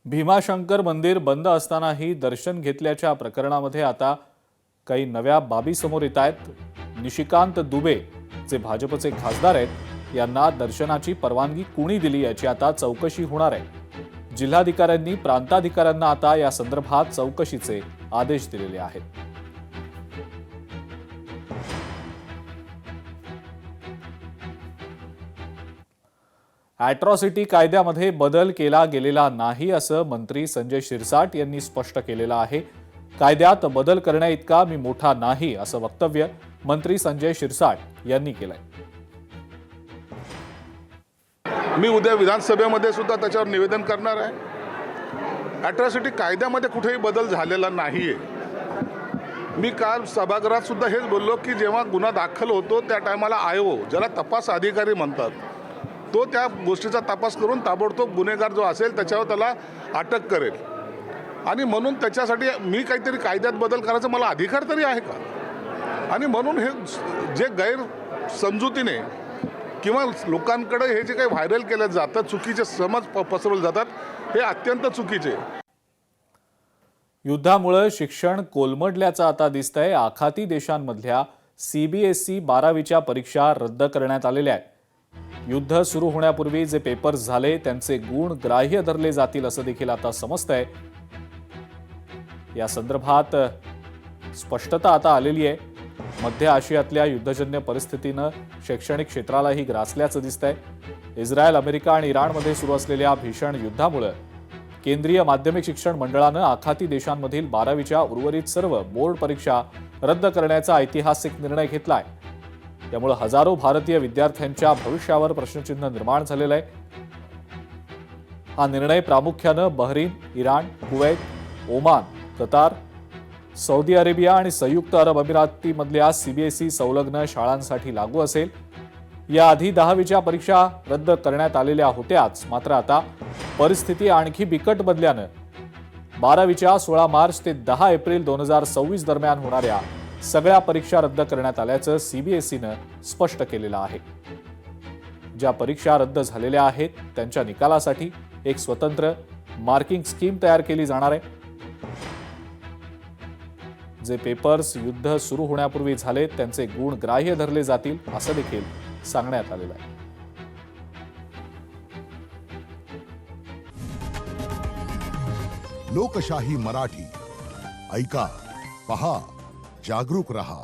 भीमाशंकर मंदिर बंद असतानाही दर्शन घेतल्याच्या प्रकरणामध्ये आता काही नव्या बाबी समोर येत आहेत। निशिकांत दुबे जे भाजपचे खासदार आहेत यांना दर्शनाची परवानगी कोणी दिली याची आता चौकशी होणार आहे। जिल्हाधिकाऱ्यांनी प्रांताधिकाऱ्यांना आता या संदर्भात चौकशीचे आदेश दिलेले आहेत। अॅट्रॉसिटी कायद्यामध्ये बदल केला गेलेला नाही असं मंत्री संजय शिरसाट यांनी स्पष्ट केलेलं आहे। कायद्यात बदल करण्याइतका मी मोठा नाही असं वक्तव्य मंत्री संजय शिरसाट यांनी केलंय। मी उद्या विधानसभेमध्ये सुद्धा त्याच्यावर निवेदन करणार आहे। अॅट्रॉसिटी कायद्यामध्ये कुठेही बदल झालेला नाहीये। मी काल सभागृहात सुद्धा हेच बोललो की जेव्हा गुन्हा दाखल होतो त्या टायमाला आयो ज्याला तपास अधिकारी म्हणतात तो त्या गोष्टीचा तपास करून ताबडतोब गुन्हेगार जो असेल त्याच्यावर त्याला अटक करेल। आणि म्हणून त्याच्यासाठी मी काहीतरी कायद्यात बदल करायचा मला अधिकार तरी आहे का? आणि म्हणून हे जे गैरसमजुतीने किंवा लोकांकडे हे जे काही व्हायरल केलं जातं चुकीचे समज पसरवले जातात हे अत्यंत चुकीचे। युद्धामुळे शिक्षण कोलमडल्याचं आता दिसतंय। आखाती देशांमधल्या CBSE 12वीच्या परीक्षा रद्द करण्यात आलेल्या आहेत। युद्ध सुरू होण्यापूर्वी जे पेपर्स झाले त्यांचे गुण ग्राह्य धरले जातील असं देखील आता समजतंय। या संदर्भात स्पष्टता आता आलेली आहे। मध्य आशियातल्या युद्धजन्य परिस्थितीनं शैक्षणिक क्षेत्रालाही ग्रासल्याचं दिसतंय। इस्रायल, अमेरिका आणि इराणमध्ये सुरू असलेल्या भीषण युद्धामुळे केंद्रीय माध्यमिक शिक्षण मंडळानं आखाती देशांमधील 12वीच्या उर्वरित सर्व बोर्ड परीक्षा रद्द करण्याचा ऐतिहासिक निर्णय घेतलाय। त्यामुळे हजारो भारतीय विद्यार्थ्यांच्या भविष्यावर प्रश्नचिन्ह निर्माण झालेलं आहे। हा निर्णय प्रामुख्यानं Bahrain, Iran, Kuwait, Oman, Qatar, Saudi Arabia आणि संयुक्त अरब अमिरातीमधल्या CBSE संलग्न शाळांसाठी लागू असेल। याआधी 10वीच्या परीक्षा रद्द करण्यात आलेल्या होत्याच, मात्र आता परिस्थिती आणखी बिकट बनल्यानं 12वीच्या 16 मार्च ते 10 एप्रिल 2026 दरम्यान होणाऱ्या सगळ्या परीक्षा रद्द करण्यात आल्याचं CBSEनं स्पष्ट केलेलं आहे। ज्या परीक्षा रद्द झालेल्या आहेत त्यांच्या निकालासाठी एक स्वतंत्र मार्किंग स्कीम तयार केली जाणार आहे। जे पेपर्स युद्ध सुरू होण्यापूर्वी झालेत त्यांचे गुण ग्राह्य धरले जातील असं देखील सांगण्यात आलेलं आहे। लोकशाही मराठी ऐका, पहा, जागरूक रहा।